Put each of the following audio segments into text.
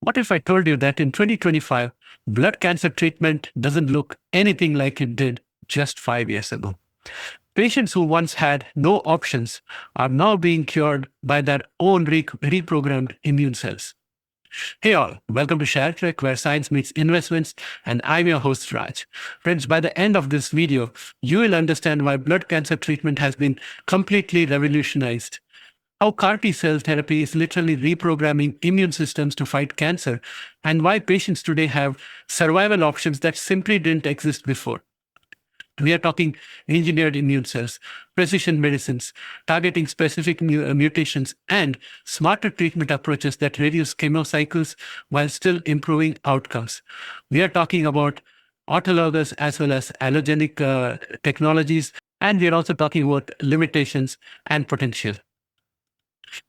What if I told you that in 2025, blood cancer treatment doesn't look anything like it did just 5 years ago? Patients who once had no options are now being cured by their own reprogrammed immune cells. Hey all, welcome to ShareTreck, where science meets investments, and I'm your host Raj. Friends, by the end of this video, you will understand why blood cancer treatment has been completely revolutionized, how CAR T cell therapy is literally reprogramming immune systems to fight cancer, and why patients today have survival options that simply didn't exist before. We are talking engineered immune cells, precision medicines, targeting specific mutations, and smarter treatment approaches that reduce chemo cycles while still improving outcomes. We are talking about autologous as well as allogenic technologies, and we are also talking about limitations and potential.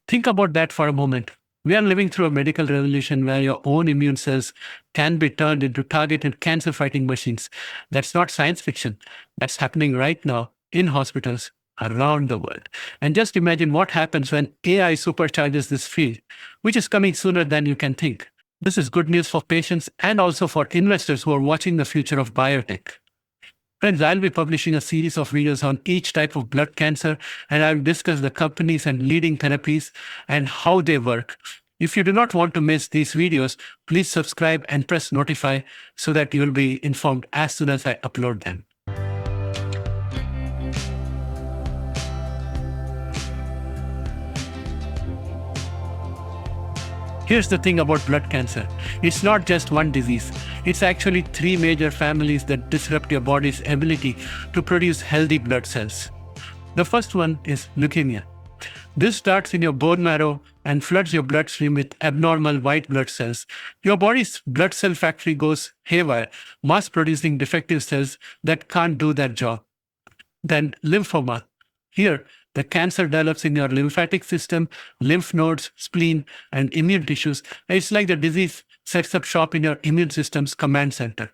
Think about that for a moment. We are living through a medical revolution where your own immune cells can be turned into targeted cancer-fighting machines. That's not science fiction. That's happening right now in hospitals around the world. And just imagine what happens when AI supercharges this field, which is coming sooner than you can think. This is good news for patients and also for investors who are watching the future of biotech. Friends, I'll be publishing a series of videos on each type of blood cancer, and I'll discuss the companies and leading therapies and how they work. If you do not want to miss these videos, please subscribe and press notify so that you will be informed as soon as I upload them. Here's the thing about blood cancer. It's not just one disease. It's actually three major families that disrupt your body's ability to produce healthy blood cells. The first one is leukemia. This starts in your bone marrow and floods your bloodstream with abnormal white blood cells. Your body's blood cell factory goes haywire, mass producing defective cells that can't do their job. Then lymphoma. Here, the cancer develops in your lymphatic system, lymph nodes, spleen, and immune tissues. It's like the disease sets up shop in your immune system's command center.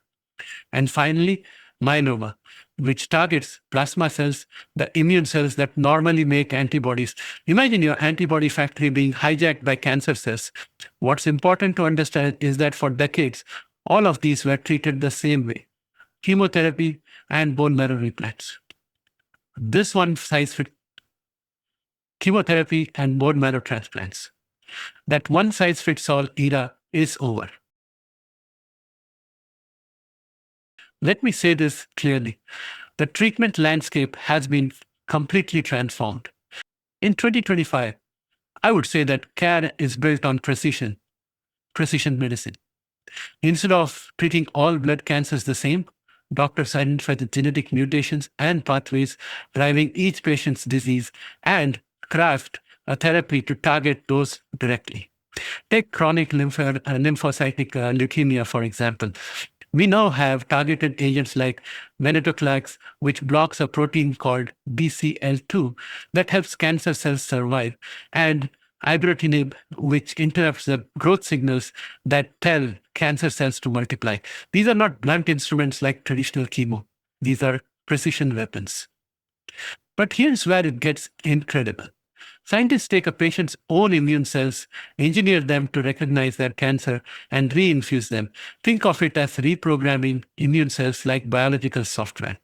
And finally, myeloma, which targets plasma cells, the immune cells that normally make antibodies. Imagine your antibody factory being hijacked by cancer cells. What's important to understand is that for decades, all of these were treated the same way: chemotherapy and bone marrow implants. This one size fits chemotherapy and bone marrow transplants. That one size fits all era is over. Let me say this clearly. The treatment landscape has been completely transformed. In 2025, I would say that care is built on precision medicine. Instead of treating all blood cancers the same, doctors identify the genetic mutations and pathways driving each patient's disease and craft a therapy to target those directly. Take chronic lymphocytic leukemia, for example. We now have targeted agents like venetoclax, which blocks a protein called BCL2 that helps cancer cells survive, and ibrutinib, which interrupts the growth signals that tell cancer cells to multiply. These are not blunt instruments like traditional chemo. These are precision weapons. But here's where it gets incredible. Scientists take a patient's own immune cells, engineer them to recognize their cancer, and reinfuse them. Think of it as reprogramming immune cells like biological software.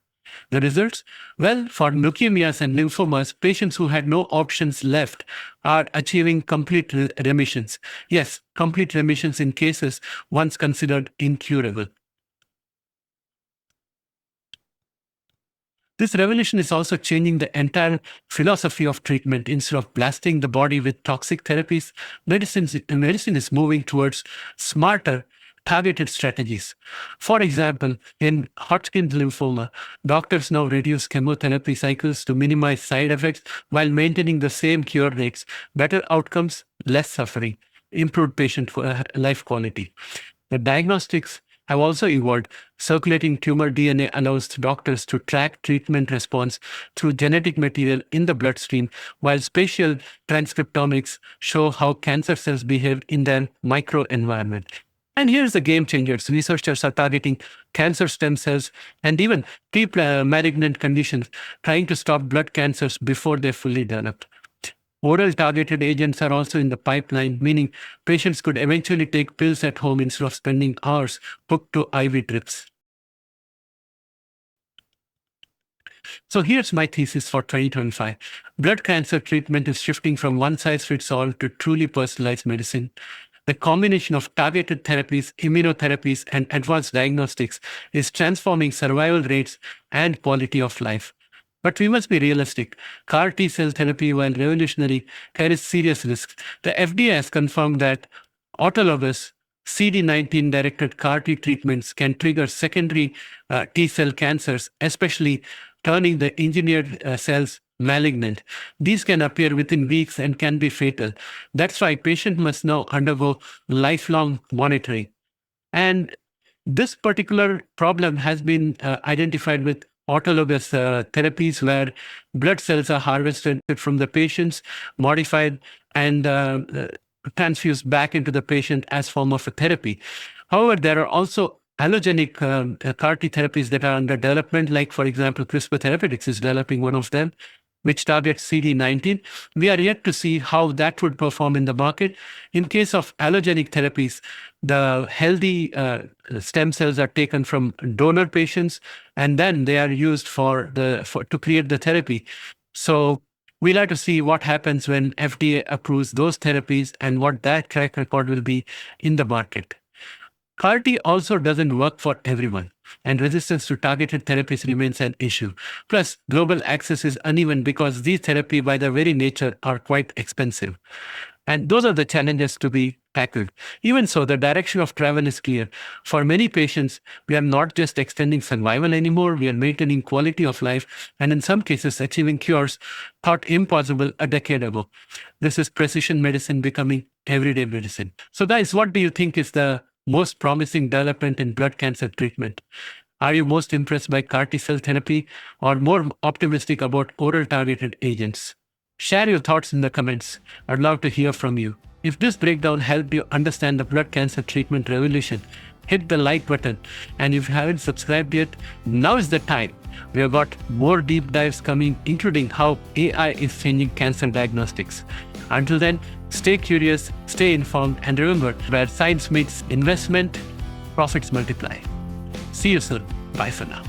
The results? Well, for leukemias and lymphomas, patients who had no options left are achieving complete remissions. Yes, complete remissions in cases once considered incurable. This revolution is also changing the entire philosophy of treatment. Instead of blasting the body with toxic therapies, medicine is moving towards smarter, targeted strategies. For example, in Hodgkin's lymphoma, doctors now reduce chemotherapy cycles to minimize side effects while maintaining the same cure rates, better outcomes, less suffering, improved patient life quality. The diagnostics have also evolved. Circulating tumor DNA allows doctors to track treatment response through genetic material in the bloodstream, while spatial transcriptomics show how cancer cells behave in their microenvironment. And here's the game changers. Researchers are targeting cancer stem cells and even pre-malignant conditions, trying to stop blood cancers before they fully develop. Oral targeted agents are also in the pipeline, meaning patients could eventually take pills at home instead of spending hours hooked to IV drips. So here's my thesis for 2025. Blood cancer treatment is shifting from one size fits all to truly personalized medicine. The combination of targeted therapies, immunotherapies, and advanced diagnostics is transforming survival rates and quality of life. But we must be realistic. CAR T cell therapy, while revolutionary, carries serious risks. The FDA has confirmed that autologous CD19 directed CAR T treatments can trigger secondary T cell cancers, especially turning the engineered cells malignant. These can appear within weeks and can be fatal. That's why patients must now undergo lifelong monitoring. And this particular problem has been identified with autologous therapies where blood cells are harvested from the patients, modified, and transfused back into the patient as form of a therapy. However, there are also allogenic CAR T therapies that are under development, like, for example, CRISPR Therapeutics is developing one of them, which targets CD19. We are yet to see how that would perform in the market. In case of allogenic therapies, the healthy stem cells are taken from donor patients, and then they are used to create the therapy. So we'll have to see what happens when FDA approves those therapies and what that track record will be in the market. CAR T also doesn't work for everyone, and resistance to targeted therapies remains an issue. Plus, global access is uneven because these therapies, by their very nature, are quite expensive. And those are the challenges to be tackled. Even so, the direction of travel is clear. For many patients, we are not just extending survival anymore, we are maintaining quality of life, and in some cases, achieving cures thought impossible a decade ago. This is precision medicine becoming everyday medicine. So, guys, what do you think is the most promising development in blood cancer treatment? Are you most impressed by CAR T cell therapy or more optimistic about oral targeted agents? Share your thoughts in the comments. I'd love to hear from you. If this breakdown helped you understand the blood cancer treatment revolution, hit the like button. And if you haven't subscribed yet, now is the time. We have got more deep dives coming, including how AI is changing cancer diagnostics. Until then, stay curious, stay informed, and remember, where science meets investment, profits multiply. See you soon. Bye for now.